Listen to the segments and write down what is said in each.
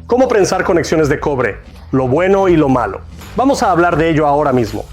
¿Cómo prensar conexiones de cobre? Lo bueno y lo malo. Vamos a hablar de ello ahora mismo.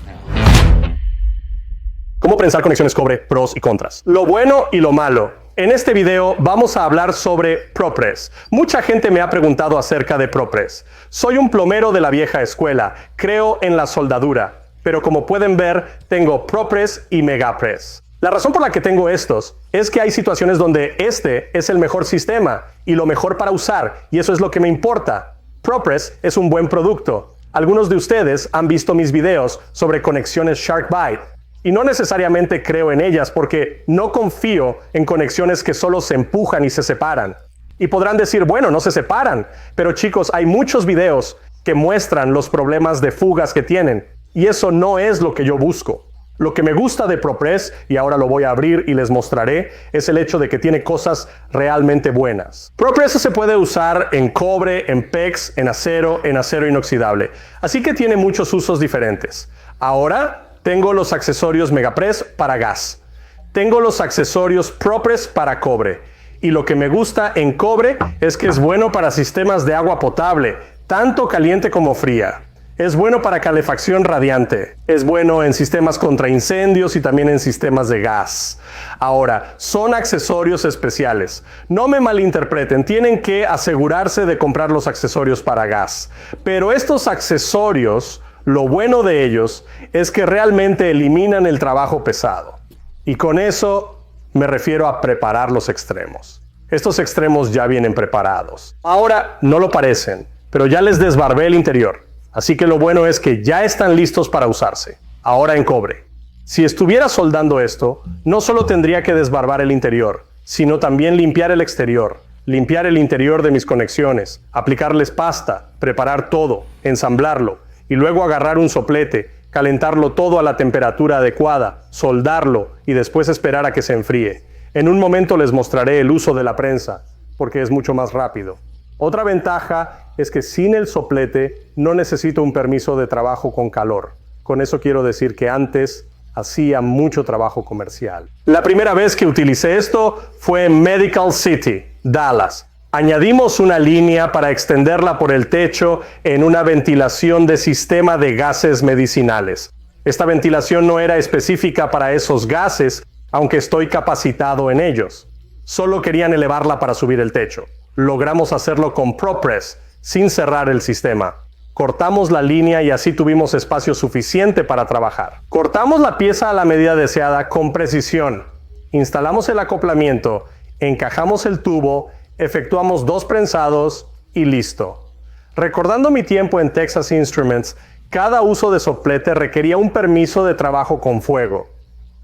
¿Cómo prensar conexiones cobre? Pros y contras. Lo bueno y lo malo. En este video vamos a hablar sobre ProPress. Mucha gente me ha preguntado acerca de ProPress. Soy un plomero de la vieja escuela, creo en la soldadura, pero como pueden ver, tengo ProPress y MegaPress. La razón por la que tengo estos es que hay situaciones donde este es el mejor sistema y lo mejor para usar, y eso es lo que me importa. ProPress es un buen producto. Algunos de ustedes han visto mis videos sobre conexiones SharkBite. Y no necesariamente creo en ellas porque no confío en conexiones que solo se empujan y se separan. Y podrán decir, bueno, no se separan. Pero chicos, hay muchos videos que muestran los problemas de fugas que tienen. Y eso no es lo que yo busco. Lo que me gusta de ProPress, y ahora lo voy a abrir y les mostraré, es el hecho de que tiene cosas realmente buenas. ProPress se puede usar en cobre, en PEX, en acero inoxidable. Así que tiene muchos usos diferentes. Ahora tengo los accesorios MegaPress para gas. Tengo los accesorios ProPress para cobre. Y lo que me gusta en cobre es que es bueno para sistemas de agua potable, tanto caliente como fría. Es bueno para calefacción radiante. Es bueno en sistemas contra incendios y también en sistemas de gas. Ahora, son accesorios especiales. No me malinterpreten, tienen que asegurarse de comprar los accesorios para gas. Pero estos accesorios, lo bueno de ellos es que realmente eliminan el trabajo pesado. Y con eso me refiero a preparar los extremos. Estos extremos ya vienen preparados. Ahora no lo parecen, pero ya les desbarbé el interior. Así que lo bueno es que ya están listos para usarse. Ahora en cobre. Si estuviera soldando esto, no solo tendría que desbarbar el interior, sino también limpiar el exterior. Limpiar el interior de mis conexiones, aplicarles pasta, preparar todo, ensamblarlo, y luego agarrar un soplete, calentarlo todo a la temperatura adecuada, soldarlo y después esperar a que se enfríe. En un momento les mostraré el uso de la prensa, porque es mucho más rápido. Otra ventaja es que sin el soplete no necesito un permiso de trabajo con calor. Con eso quiero decir que antes hacía mucho trabajo comercial. La primera vez que utilicé esto fue en Medical City, Dallas. Añadimos una línea para extenderla por el techo en una ventilación de sistema de gases medicinales. Esta ventilación no era específica para esos gases, aunque estoy capacitado en ellos. Solo querían elevarla para subir el techo. Logramos hacerlo con ProPress, sin cerrar el sistema. Cortamos la línea y así tuvimos espacio suficiente para trabajar. Cortamos la pieza a la medida deseada con precisión. Instalamos el acoplamiento, encajamos el tubo, efectuamos 2 prensados y listo. Recordando mi tiempo en Texas Instruments, cada uso de soplete requería un permiso de trabajo con fuego.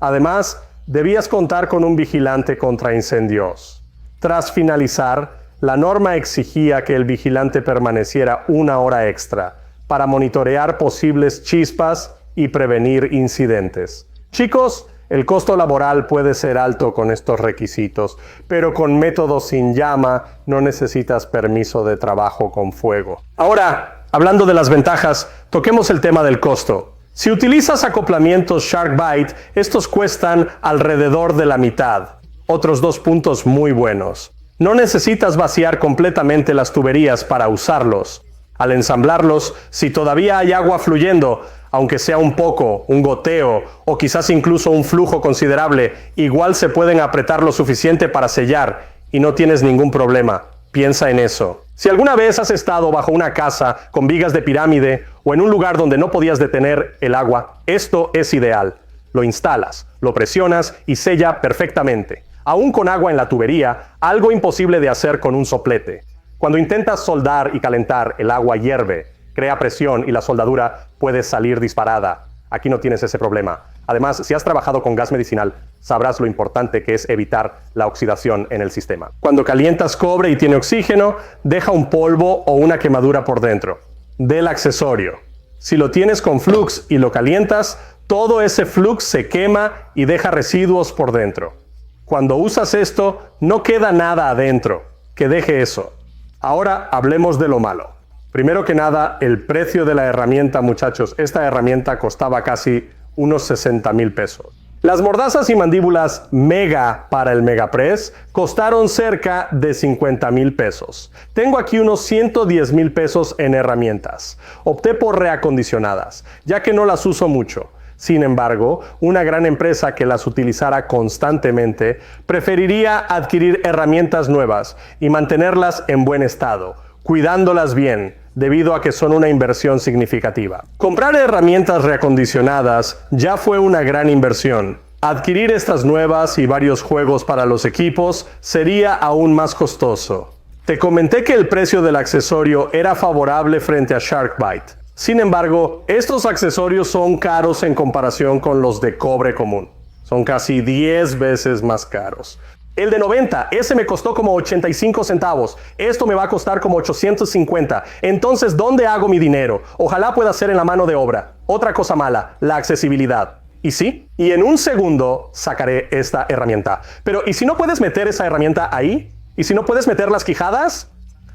Además, debías contar con un vigilante contra incendios. Tras finalizar, la norma exigía que el vigilante permaneciera 1 hora extra para monitorear posibles chispas y prevenir incidentes. Chicos, el costo laboral puede ser alto con estos requisitos, pero con métodos sin llama no necesitas permiso de trabajo con fuego. Ahora, hablando de las ventajas, toquemos el tema del costo. Si utilizas acoplamientos SharkBite, estos cuestan alrededor de la mitad. Otros 2 puntos muy buenos. No necesitas vaciar completamente las tuberías para usarlos. Al ensamblarlos, si todavía hay agua fluyendo, aunque sea un poco, un goteo o quizás incluso un flujo considerable, igual se pueden apretar lo suficiente para sellar y no tienes ningún problema. Piensa en eso. Si alguna vez has estado bajo una casa con vigas de pirámide o en un lugar donde no podías detener el agua, esto es ideal. Lo instalas, lo presionas y sella perfectamente. Aún con agua en la tubería, algo imposible de hacer con un soplete. Cuando intentas soldar y calentar, el agua hierve, crea presión y la soldadura puede salir disparada. Aquí no tienes ese problema. Además, si has trabajado con gas medicinal, sabrás lo importante que es evitar la oxidación en el sistema. Cuando calientas cobre y tiene oxígeno, deja un polvo o una quemadura por dentro del accesorio. Si lo tienes con flux y lo calientas, todo ese flux se quema y deja residuos por dentro. Cuando usas esto, no queda nada adentro. Que deje eso. Ahora hablemos de lo malo. Primero que nada, el precio de la herramienta, muchachos. Esta herramienta costaba casi unos 60,000 pesos. Las mordazas y mandíbulas Mega para el Megapress costaron cerca de 50,000 pesos. Tengo aquí unos 110,000 pesos en herramientas. Opté por reacondicionadas, ya que no las uso mucho. Sin embargo, una gran empresa que las utilizara constantemente preferiría adquirir herramientas nuevas y mantenerlas en buen estado, cuidándolas bien, debido a que son una inversión significativa. Comprar herramientas reacondicionadas ya fue una gran inversión. Adquirir estas nuevas y varios juegos para los equipos sería aún más costoso. Te comenté que el precio del accesorio era favorable frente a Sharkbite. Sin embargo, estos accesorios son caros en comparación con los de cobre común. Son casi 10 veces más caros. El de 90, ese me costó como 85 centavos. Esto me va a costar como 850. Entonces, ¿dónde hago mi dinero? Ojalá pueda ser en la mano de obra. Otra cosa mala, la accesibilidad. ¿Y sí? Y en un segundo sacaré esta herramienta. Pero, ¿y si no puedes meter esa herramienta ahí? ¿Y si no puedes meter las quijadas?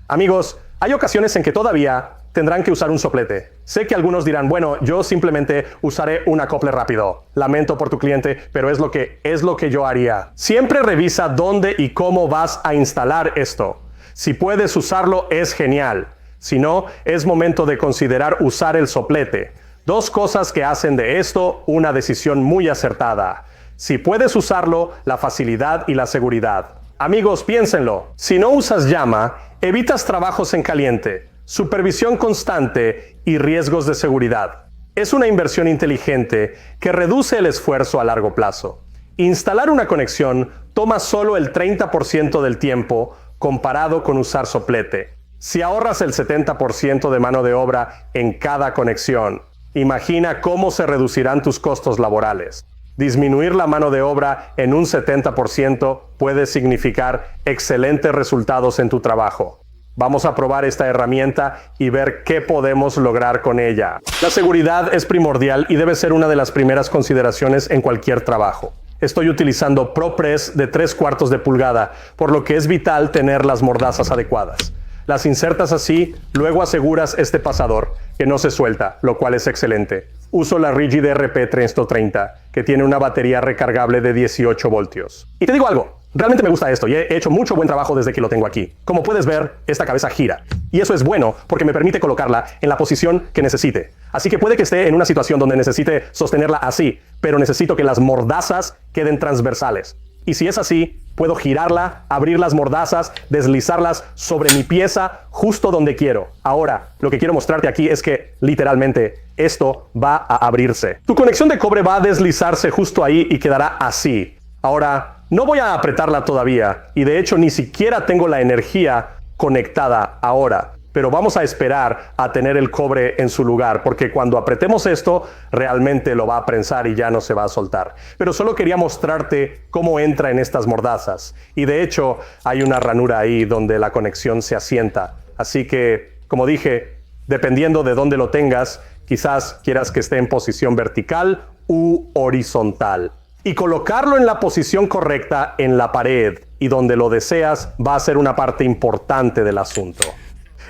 Amigos, hay ocasiones en que todavía tendrán que usar un soplete. Sé que algunos dirán, bueno, yo simplemente usaré un acople rápido. Lamento por tu cliente, pero es lo que yo haría. Siempre revisa dónde y cómo vas a instalar esto. Si puedes usarlo, es genial. Si no, es momento de considerar usar el soplete. Dos cosas que hacen de esto una decisión muy acertada. Si puedes usarlo, la facilidad y la seguridad. Amigos, piénsenlo. Si no usas llama, evitas trabajos en caliente, supervisión constante y riesgos de seguridad. Es una inversión inteligente que reduce el esfuerzo a largo plazo. Instalar una conexión toma solo el 30% del tiempo comparado con usar soplete. Si ahorras el 70% de mano de obra en cada conexión, imagina cómo se reducirán tus costos laborales. Disminuir la mano de obra en un 70% puede significar excelentes resultados en tu trabajo. Vamos a probar esta herramienta y ver qué podemos lograr con ella. La seguridad es primordial y debe ser una de las primeras consideraciones en cualquier trabajo. Estoy utilizando ProPress de 3/4 de pulgada, por lo que es vital tener las mordazas adecuadas. Las insertas así, luego aseguras este pasador, que no se suelta, lo cual es excelente. Uso la Rigid RP330, que tiene una batería recargable de 18 voltios. Y te digo algo, realmente me gusta esto y he hecho mucho buen trabajo desde que lo tengo aquí. Como puedes ver, esta cabeza gira. Y eso es bueno porque me permite colocarla en la posición que necesite. Así que puede que esté en una situación donde necesite sostenerla así, pero necesito que las mordazas queden transversales. Y si es así, puedo girarla, abrir las mordazas, deslizarlas sobre mi pieza justo donde quiero. Ahora, lo que quiero mostrarte aquí es que, literalmente, esto va a abrirse. Tu conexión de cobre va a deslizarse justo ahí y quedará así. Ahora, no voy a apretarla todavía, y de hecho ni siquiera tengo la energía conectada ahora. Pero vamos a esperar a tener el cobre en su lugar, porque cuando apretemos esto, realmente lo va a prensar y ya no se va a soltar. Pero solo quería mostrarte cómo entra en estas mordazas. Y de hecho, hay una ranura ahí donde la conexión se asienta. Así que, como dije, dependiendo de dónde lo tengas, quizás quieras que esté en posición vertical u horizontal. Y colocarlo en la posición correcta en la pared y donde lo deseas va a ser una parte importante del asunto.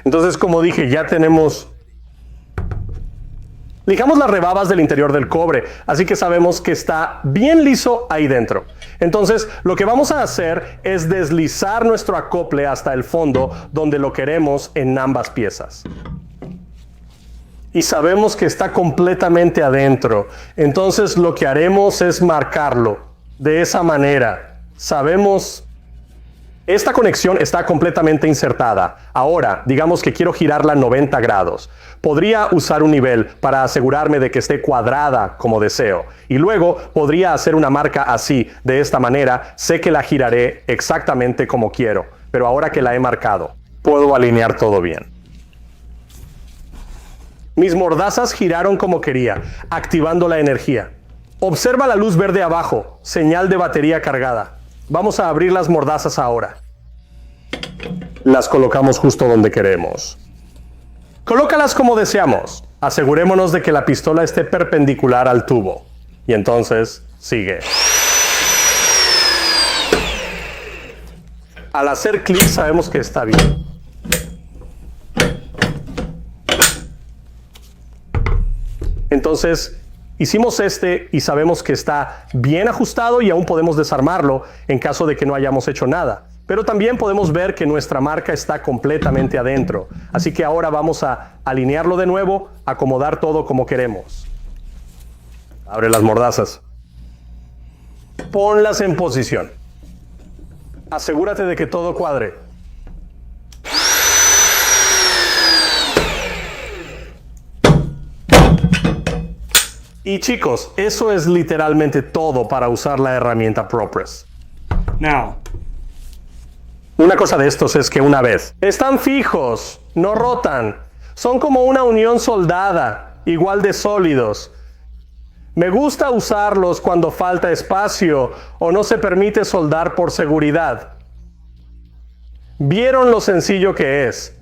Entonces, como dije, ya tenemos... Lijamos las rebabas del interior del cobre, así que sabemos que está bien liso ahí dentro. Entonces, lo que vamos a hacer es deslizar nuestro acople hasta el fondo donde lo queremos en ambas piezas. Y sabemos que está completamente adentro. Entonces, lo que haremos es marcarlo de esa manera. Sabemos... Esta conexión está completamente insertada. Ahora, digamos que quiero girarla 90 grados. Podría usar un nivel para asegurarme de que esté cuadrada como deseo. Y luego podría hacer una marca así. De esta manera, sé que la giraré exactamente como quiero. Pero ahora que la he marcado, puedo alinear todo bien. Mis mordazas giraron como quería, activando la energía. Observa la luz verde abajo, señal de batería cargada. Vamos a abrir las mordazas ahora. Las colocamos justo donde queremos. Colócalas como deseamos. Asegurémonos de que la pistola esté perpendicular al tubo. Y entonces, sigue. Al hacer clic sabemos que está bien. Entonces, Hicimos este y sabemos que está bien ajustado y aún podemos desarmarlo en caso de que no hayamos hecho nada. Pero también podemos ver que nuestra marca está completamente adentro. Así que ahora vamos a alinearlo de nuevo, acomodar todo como queremos. Abre las mordazas. Ponlas en posición. Asegúrate de que todo cuadre. Y chicos, eso es literalmente todo para usar la herramienta ProPress. Now, una cosa de estos es que una vez están fijos, no rotan, son como una unión soldada, igual de sólidos. Me gusta usarlos cuando falta espacio o no se permite soldar por seguridad. ¿Vieron lo sencillo que es?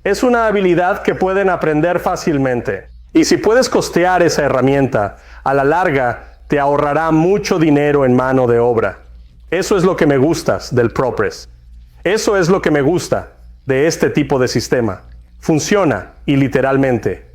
Es una habilidad que pueden aprender fácilmente. Y si puedes costear esa herramienta, a la larga te ahorrará mucho dinero en mano de obra. Eso es lo que me gusta del ProPress. Eso es lo que me gusta de este tipo de sistema. Funciona y literalmente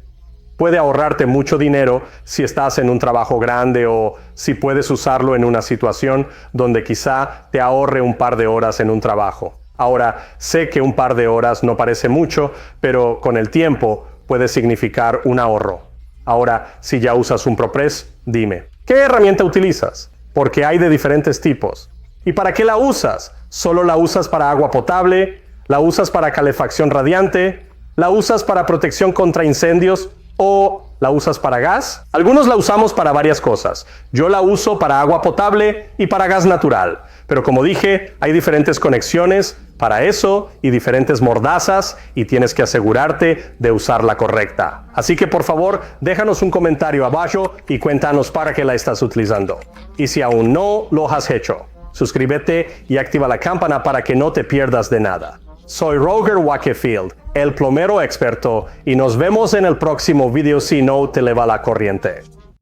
puede ahorrarte mucho dinero si estás en un trabajo grande o si puedes usarlo en una situación donde quizá te ahorre un par de horas en un trabajo. Ahora, sé que un par de horas no parece mucho, pero con el tiempo puede significar un ahorro. Ahora, si ya usas un ProPress, dime, ¿qué herramienta utilizas? Porque hay de diferentes tipos. ¿Y para qué la usas? ¿Solo la usas para agua potable? ¿La usas para calefacción radiante? ¿La usas para protección contra incendios? ¿O la usas para gas? Algunos la usamos para varias cosas. Yo la uso para agua potable y para gas natural. Pero como dije, hay diferentes conexiones para eso y diferentes mordazas y tienes que asegurarte de usar la correcta. Así que por favor, déjanos un comentario abajo y cuéntanos para qué la estás utilizando. Y si aún no lo has hecho, suscríbete y activa la campana para que no te pierdas de nada. Soy Roger Wakefield, el plomero experto, y nos vemos en el próximo video si no te le va la corriente.